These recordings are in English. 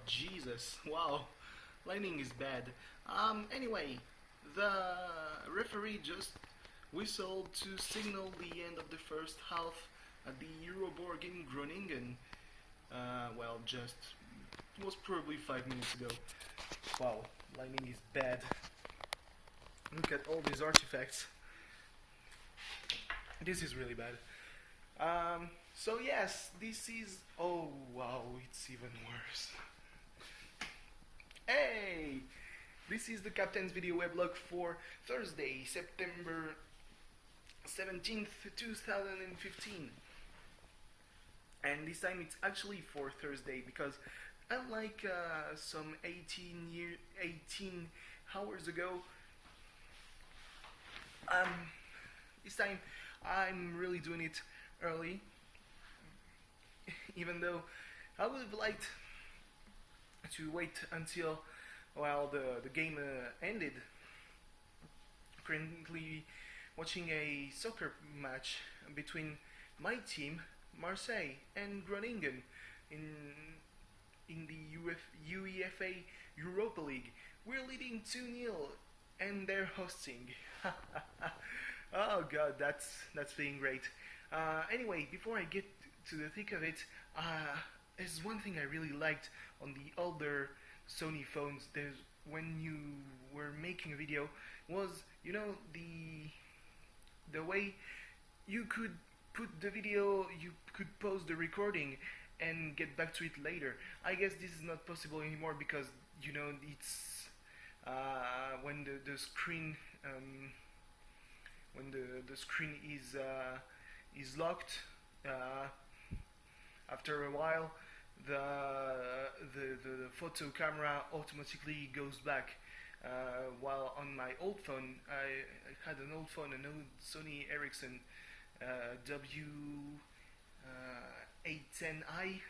Jesus, wow, lightning is bad. Anyway, the referee just whistled to signal the end of the first half at the Euroborg in Groningen. Well, just it was probably 5 minutes ago. Wow, lightning is bad. Look at all these artifacts. This is really bad. So yes, this is. Oh wow, it's even worse. Hey, this is the Captain's video weblog for Thursday, September 17th, 2015. And this time it's actually for Thursday because unlike some 18 hours ago, this time I'm really doing it early, even though I would have liked to wait until the game ended. Currently watching a soccer match between my team Marseille and Groningen in the UEFA Europa League. We're leading 2-0 and they're hosting. Oh god, that's being great. Anyway, before I get to the thick of it, there's one thing I really liked on the older Sony phones. There's when you were making a video was the way you could put the video, you could pause the recording and get back to it later. I guess this is not possible anymore because it's when the screen when the screen is locked. After a while, the photo camera automatically goes back. While on my old phone, I had an old phone, an old Sony Ericsson W810i,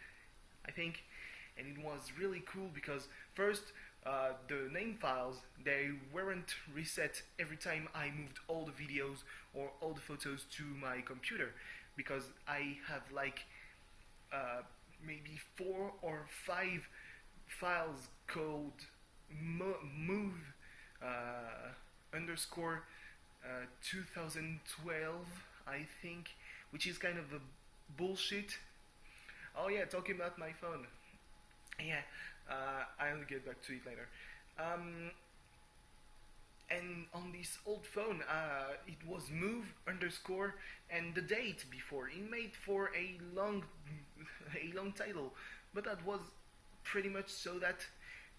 I think, and it was really cool because first the name files, they weren't reset every time I moved all the videos or all the photos to my computer, because I have like maybe 4 or 5 files called move underscore 2012, I think, which is kind of a bullshit. Oh yeah, talking about my phone. Yeah, I'll get back to it later. And on this old phone, it was move underscore and the date before. It made for a long title, but that was pretty much so that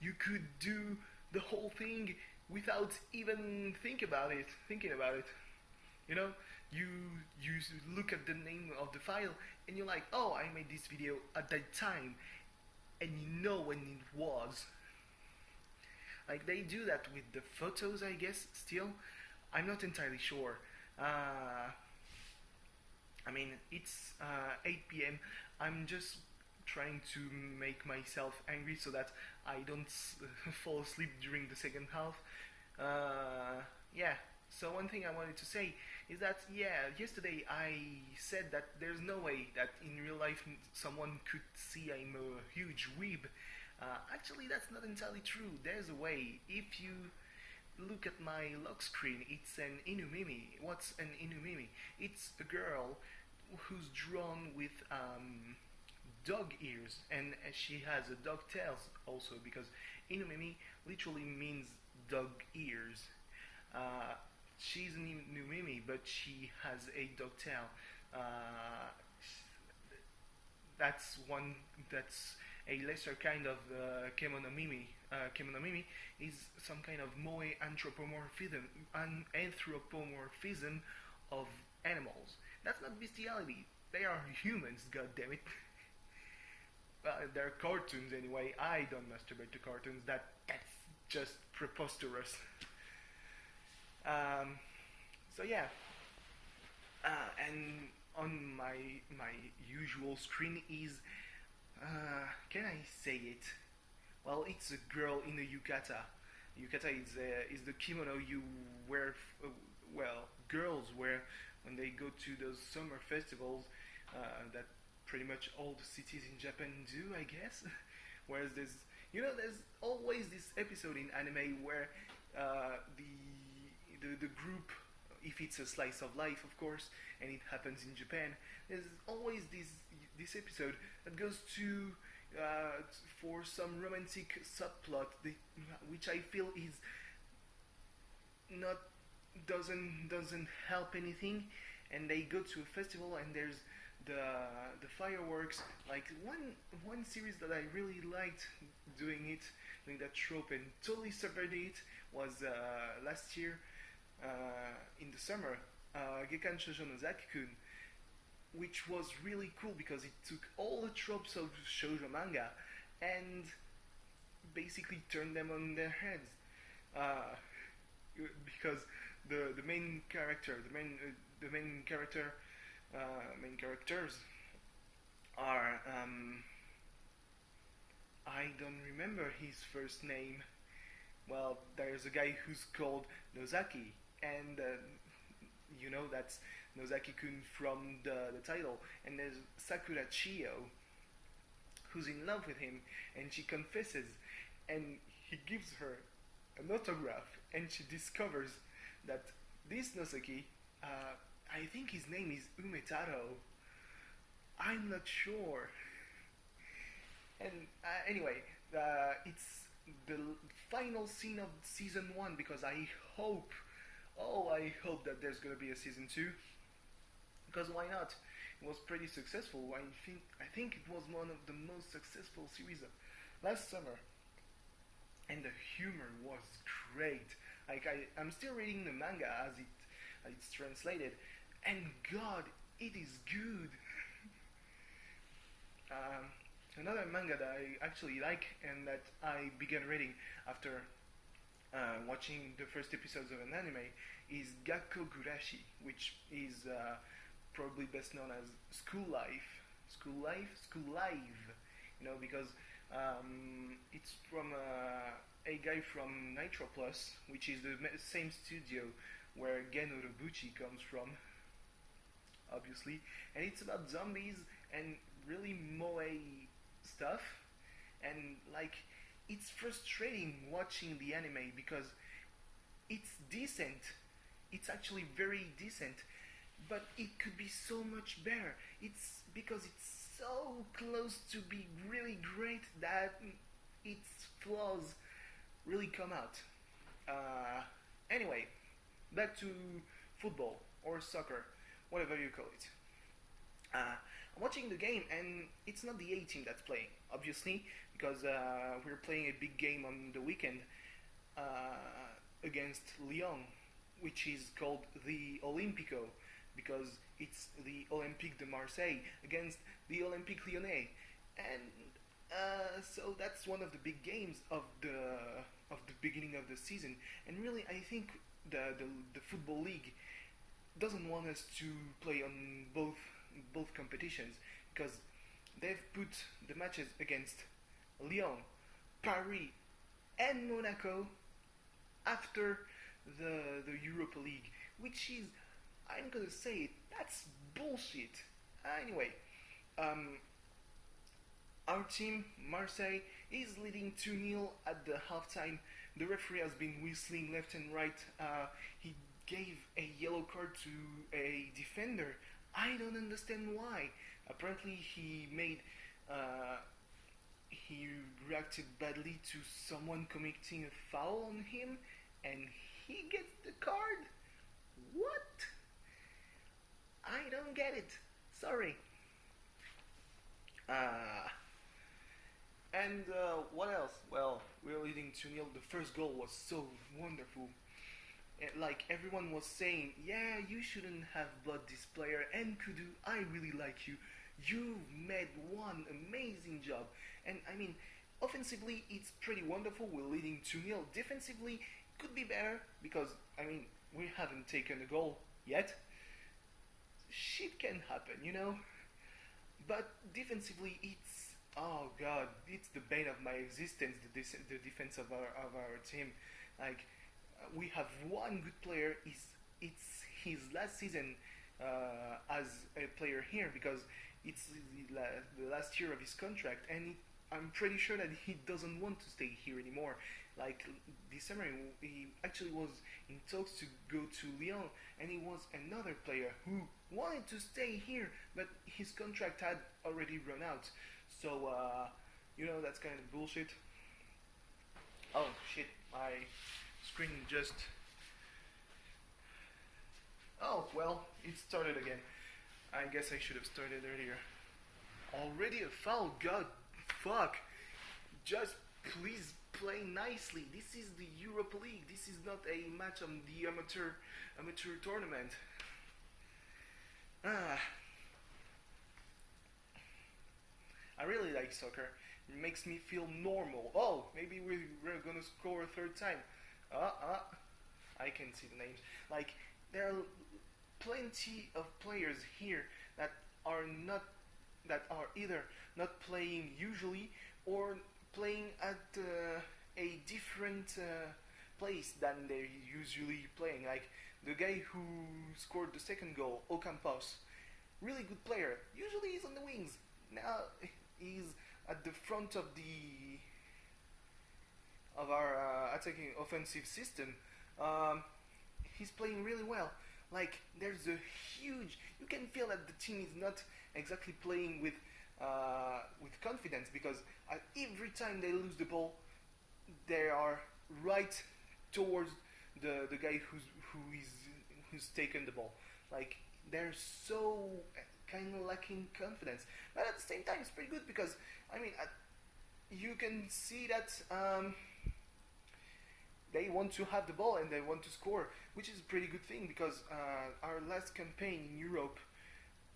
you could do the whole thing without even thinking about it. You look at the name of the file and you're like, oh, I made this video at that time, and you know when it was. Like they do that with the photos, I guess. Still, I'm not entirely sure. I mean, it's 8 p.m. I'm just trying to make myself angry so that I don't fall asleep during the second half. Yeah. So one thing I wanted to say is that yesterday I said that there's no way that in real life someone could see I'm a huge weeb. Actually, that's not entirely true. There's a way. If you look at my lock screen, it's an inumimi. What's an inumimi? It's a girl who's drawn with dog ears, and she has a dog tail also, because inumimi literally means dog ears. She's an inumimi, but she has a dog tail. That's a lesser kind of kemonomimi. Kemonomimi is some kind of moe anthropomorphism of animals. That's not bestiality. They are humans, goddammit. Well, they're cartoons anyway. I don't masturbate to cartoons. That's just preposterous. So yeah. And on my usual screen is can I say it? Well, it's a girl in a yukata. Yukata is the kimono you wear. Girls wear when they go to those summer festivals that pretty much all the cities in Japan do, I guess. Whereas You know, there's always this episode in anime where the group, if it's a slice of life, of course, and it happens in Japan, there's always this episode that goes to for some romantic subplot, which I feel is not doesn't help anything, and they go to a festival and there's the the fireworks. Like one series that I really liked doing that trope and totally subverted it was last year in the summer, Gekan Shoujo no Zaki-kun, which was really cool because it took all the tropes of shoujo manga and basically turned them on their heads. Uh, because the main character, the main character, main characters are I don't remember his first name. Well, there's a guy who's called Nozaki, and you know that's Nozaki-kun from the title. And there's Sakura Chiyo, who's in love with him, and she confesses, and he gives her an autograph, and she discovers that this Nozaki, I think his name is Umetaro. I'm not sure. And anyway, it's the final scene of season one because I hope that there's gonna be a season two. Because why not? It was pretty successful. I think it was one of the most successful series of last summer, and the humor was great. Like I'm still reading the manga as it's translated, and God, it is good. Another manga that I actually like and that I began reading after watching the first episodes of an anime is Gakko Gurashi, which is probably best known as School Life. School Live. You know, because it's from a guy from Nitro Plus, which is the same studio where Gen Urobuchi comes from, obviously, and it's about zombies and really moe stuff, and like it's frustrating watching the anime because it's decent, it's actually very decent, but it could be so much better. It's because it's so close to be really great that its flaws really come out. Anyway, back to football or soccer, whatever you call it. I'm watching the game, and it's not the A team that's playing, obviously, because we're playing a big game on the weekend against Lyon, which is called the Olympico, because it's the Olympique de Marseille against the Olympique Lyonnais, and so that's one of the big games of the beginning of the season. And really, I think the football league doesn't want us to play on both competitions because they've put the matches against Lyon, Paris, and Monaco after the Europa League, which is, I'm gonna say it, that's bullshit. Anyway, our team, Marseille, is leading 2-0 at the halftime. The referee has been whistling left and right. He gave a yellow card to a defender. I don't understand why. Apparently, he reacted badly to someone committing a foul on him, and he gets the card. What? I don't get it. Sorry. And what else? Well, we're leading 2-0. The first goal was so wonderful. Like everyone was saying, yeah, you shouldn't have bought this player. And Kudu, I really like you. You've made one amazing job. And I mean, offensively, it's pretty wonderful. We're leading 2-0. Defensively, could be better because I mean, we haven't taken a goal yet. Shit can happen, you know. But defensively, it's, oh god, it's the bane of my existence. The defense of our team. Like we have one good player. It's his last season as a player here because it's the last year of his contract, and I'm pretty sure that he doesn't want to stay here anymore. Like this summer, he actually was in talks to go to Lyon, and he was another player who wanted to stay here, but his contract had already run out. So, that's kind of bullshit. Oh shit, my screen just. Oh, well, it started again. I guess I should have started earlier. Already a foul, god fuck. Just please play nicely. This is the Europa League. This is not a match on the amateur tournament. Ah, I really like soccer. It makes me feel normal. Oh, maybe we're gonna score a third time. I can see the names. Like there are plenty of players here that are not that are either not playing usually or playing at a different place than they're usually playing. Like the guy who scored the second goal, Ocampos, really good player. Usually he's on the wings. Now he's at the front of our attacking offensive system. Um, he's playing really well. Like there's a huge. You can feel that the team is not exactly playing with confidence because every time they lose the ball, they are right towards the guy who's taken the ball. Like they're so kind of lacking confidence, but at the same time, it's pretty good because I mean you can see that. They want to have the ball and they want to score, which is a pretty good thing because our last campaign in Europe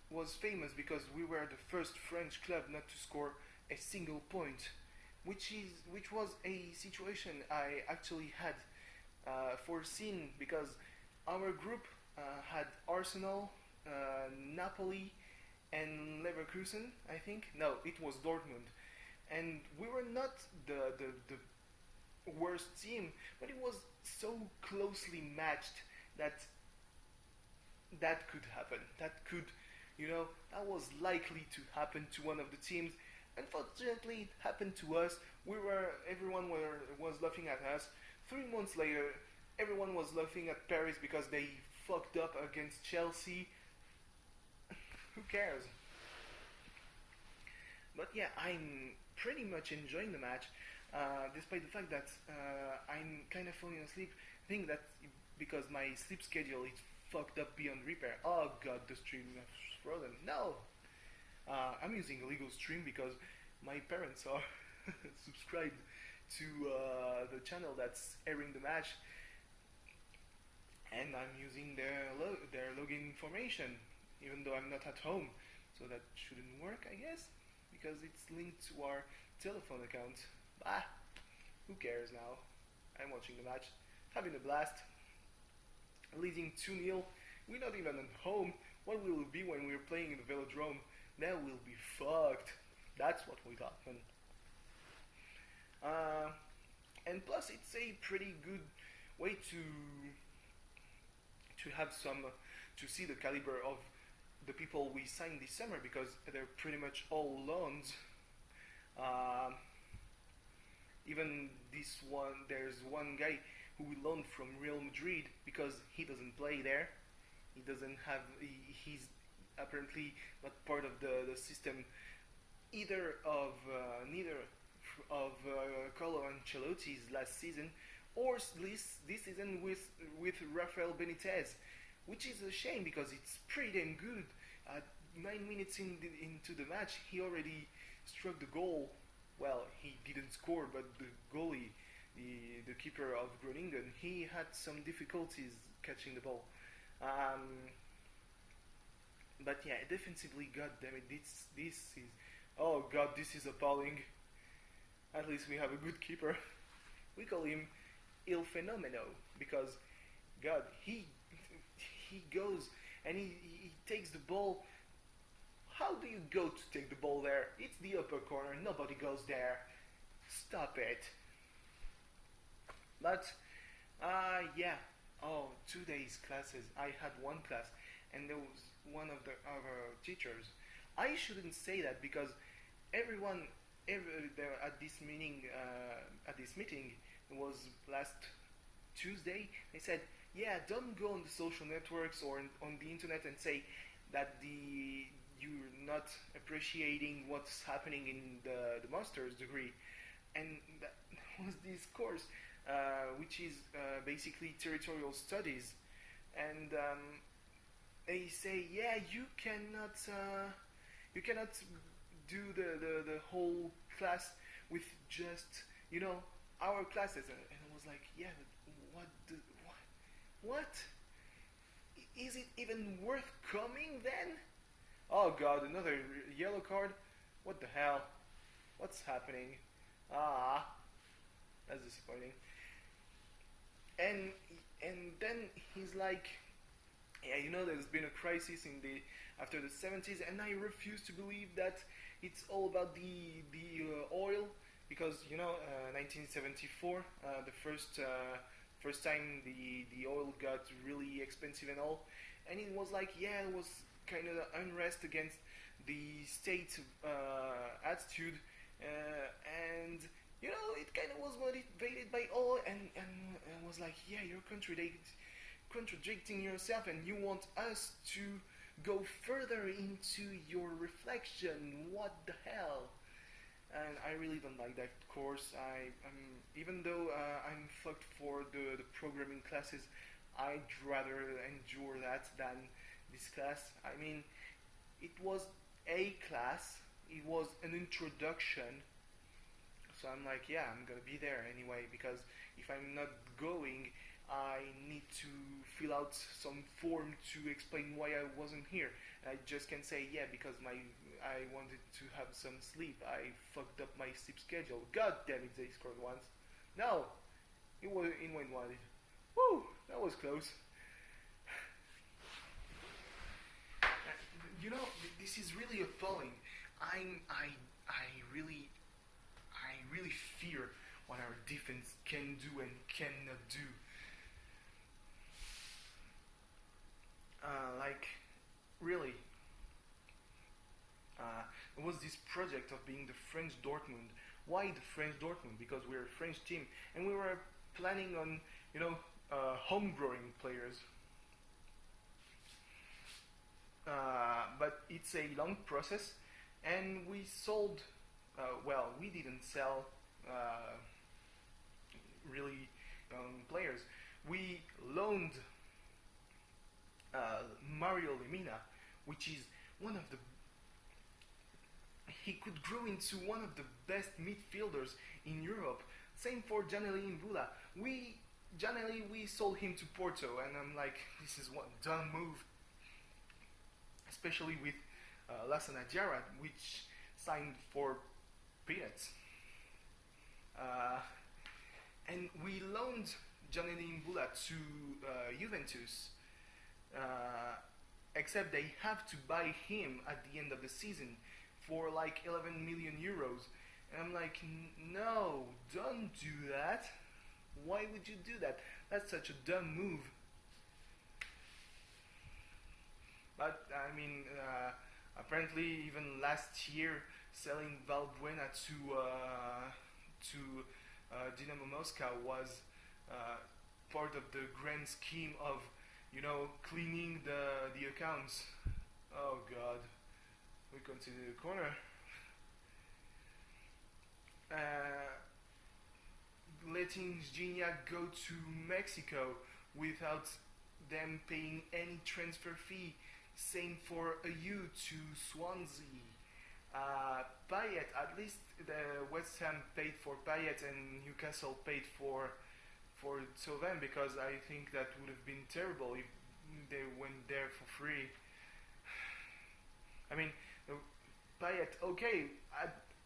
was famous because we were the first French club not to score a single point, which was a situation I actually had foreseen because our group had Arsenal, Napoli, and Leverkusen. I think no, it was Dortmund, and we were not the worst team, but it was so closely matched that could happen. That was likely to happen to one of the teams. Unfortunately, it happened to us. Everyone was laughing at us. 3 months later, everyone was laughing at Paris because they fucked up against Chelsea. Who cares? But yeah, I'm pretty much enjoying the match. Despite the fact that I'm kind of falling asleep, I think that because my sleep schedule is fucked up beyond repair. Oh god, the stream is frozen. No! I'm using a legal stream because my parents are subscribed to the channel that's airing the match, and I'm using their login information, even though I'm not at home. So that shouldn't work, I guess, because it's linked to our telephone account. Who cares now? I'm watching the match, having a blast, leading 2-0. We're not even at home. What will it be when we're playing in the Velodrome? That will be fucked. That's what will happen. And plus, it's a pretty good way to have to see the caliber of the people we signed this summer because they're pretty much all loans. Even there's one guy who we loaned from Real Madrid because he doesn't play there. He doesn't have. He's apparently not part of the system neither of Carlo Ancelotti's last season or this season with Rafael Benitez, which is a shame because it's pretty damn good. 9 minutes into the match, he already struck the goal. Well, he didn't score, but the goalie, the keeper of Groningen, he had some difficulties catching the ball. But yeah, defensively, god damn it, this is, oh god, this is appalling. At least we have a good keeper. We call him Il Fenomeno because, god, he goes and he takes the ball. How do you go to take the ball there? It's the upper corner, nobody goes there. Stop it. But, yeah. Oh, 2 days classes. I had one class and there was one of our teachers. I shouldn't say that because there at this meeting, it was last Tuesday. They said, yeah, don't go on the social networks or on the internet and say that you're not appreciating what's happening in the master's degree. And that was this course, which is basically territorial studies. And they say, yeah, you cannot do the whole class with just our classes. And I was like, yeah, but what? Is it even worth coming then? Oh god, another yellow card. What the hell? What's happening? Ah, that's disappointing. And and then he's like, yeah, there's been a crisis in the after the 70s, and I refuse to believe that it's all about the oil, because 1974, the first time the oil got really expensive and all, and it was like, yeah, it was kind of unrest against the state attitude, and it kind of was motivated by oil, and was like, yeah, you're contradicting yourself, and you want us to go further into your reflection. What the hell? And I really don't like that course. Even though I'm fucked for the programming classes, I'd rather endure that than this class. I mean, it was a class. It was an introduction. So I'm like, yeah, I'm gonna be there anyway, because if I'm not going, I need to fill out some form to explain why I wasn't here. I just can say, yeah, because I wanted to have some sleep. I fucked up my sleep schedule. God damn it, they scored once. No, it went wide. Woo, that was close. This is really appalling. I really fear what our defense can do and cannot do. Like, really. It was this project of being the French Dortmund. Why the French Dortmund? Because we're a French team, and we were planning on, homegrowing players. But it's a long process, and we sold. We didn't sell really players. We loaned Mario Lemina, which is one of the. He could grow into one of the best midfielders in Europe. Same for Janely Mbula. We sold him to Porto, and I'm like, this is one dumb move. Especially with Lassana Diarra, which signed for peanuts. And we loaned Janely Mbula to Juventus, except they have to buy him at the end of the season for like 11 million euros. And I'm like, no, don't do that. Why would you do that? That's such a dumb move. But I mean, apparently even last year, selling Valbuena to Dynamo Moscow was part of the grand scheme of cleaning the accounts. Oh God, we consider the corner. Letting Gignac go to Mexico without them paying any transfer fee. Same for Ayew to Swansea. Payet, at least the West Ham paid for Payet and Newcastle paid for Thauvin, because I think that would have been terrible if they went there for free. I mean, Payet, okay,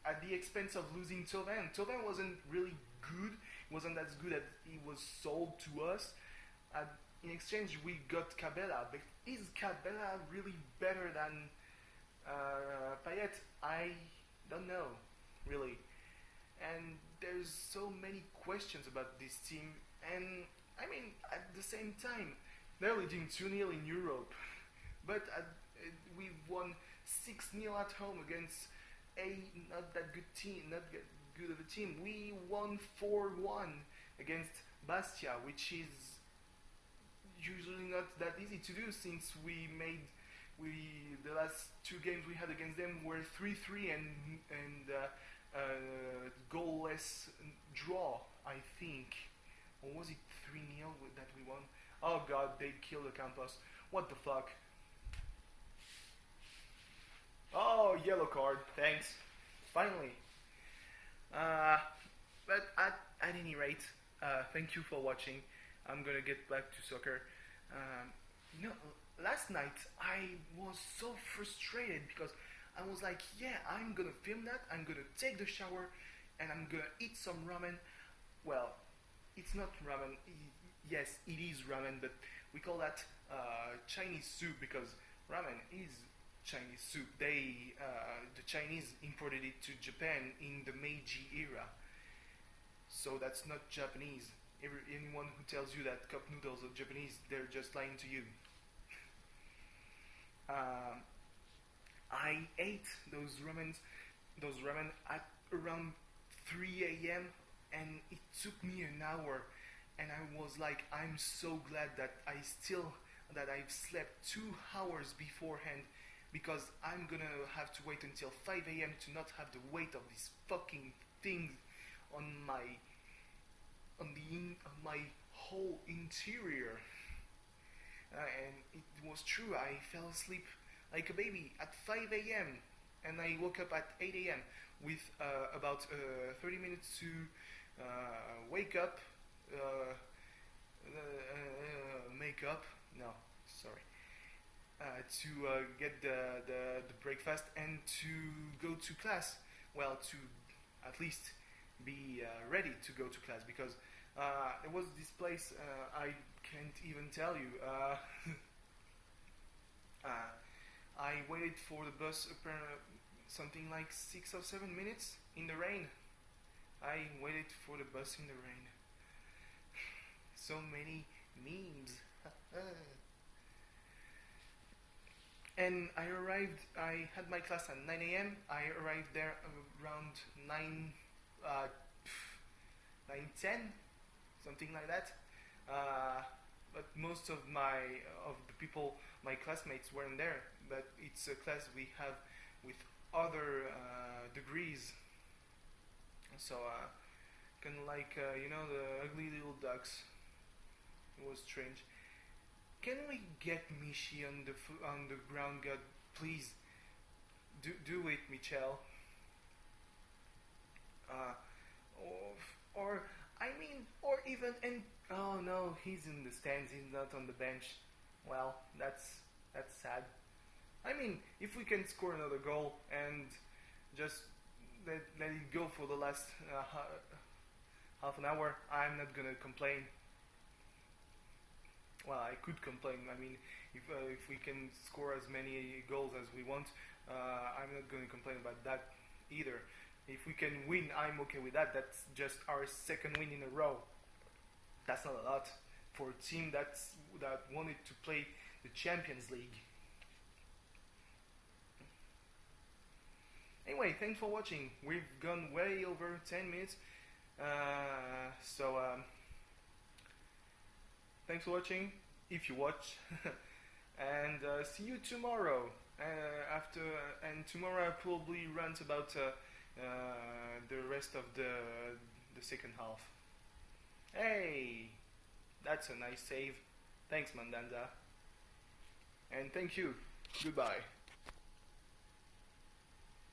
at the expense of losing Thauvin. Thauvin wasn't really good. He wasn't as good as he was sold to us. In exchange, we got Cabela, but is Cabela really better than Payet? I don't know, really. And there's so many questions about this team, and I mean, at the same time, they're leading 2-0 in Europe, but we've won 6-0 at home against not that good team, good of a team. We won 4-1 against Bastia, which is usually not that easy to do since we the last two games we had against them were 3-3 and goalless draw, I think. Or was it 3-0 that we won? Oh god, they killed the campus. What the fuck? Oh, yellow card. Thanks. Finally. But at any rate, thank you for watching. I'm gonna get back to soccer. You know, last night I was so frustrated because I was like, yeah, I'm gonna film that. I'm gonna take the shower, and I'm gonna eat some ramen. Well, it's not ramen. Yes, it is ramen, but we call that Chinese soup because ramen is Chinese soup. The Chinese imported it to Japan in the Meiji era, so that's not Japanese. Anyone who tells you that cup noodles are Japanese, they're just lying to you. I ate those ramen at around 3 a.m. and it took me an hour, and I was like, I'm so glad that I've slept 2 hours beforehand, because I'm gonna have to wait until 5 a.m. to not have the weight of this fucking thing on my whole interior. And it was true. I fell asleep like a baby at 5 a.m. and I woke up at 8 a.m. with about 30 minutes to wake up, make up. No, sorry. To get the breakfast and to go to class. Well, to at least be ready to go to class, because there was this place, I can't even tell you. I waited for the bus something like 6 or 7 minutes in the rain. I waited for the bus in the rain. So many memes. And I had my class at 9 a.m. I arrived there around 9:10, something like that. But most of the people, my classmates, weren't there. But it's a class we have with other degrees. So kind of like the ugly little ducks. It was strange. Can we get Michi on the ground, God? Please, do it, Michel. Or even, and oh no, he's in the stands. He's not on the bench. Well, that's sad. I mean, if we can score another goal and just let it go for the last half an hour, I'm not gonna complain. Well, I could complain. I mean, if we can score as many goals as we want, I'm not going to complain about that either. If we can win, I'm okay with that. That's just our second win in a row. That's not a lot for a team that wanted to play the Champions League. Anyway, thanks for watching. We've gone way over 10 minutes. Thanks for watching, if you watch, and see you tomorrow. And tomorrow I'll probably rant about the rest of the second half. Hey, that's a nice save. Thanks, Mandanda. And thank you. Goodbye.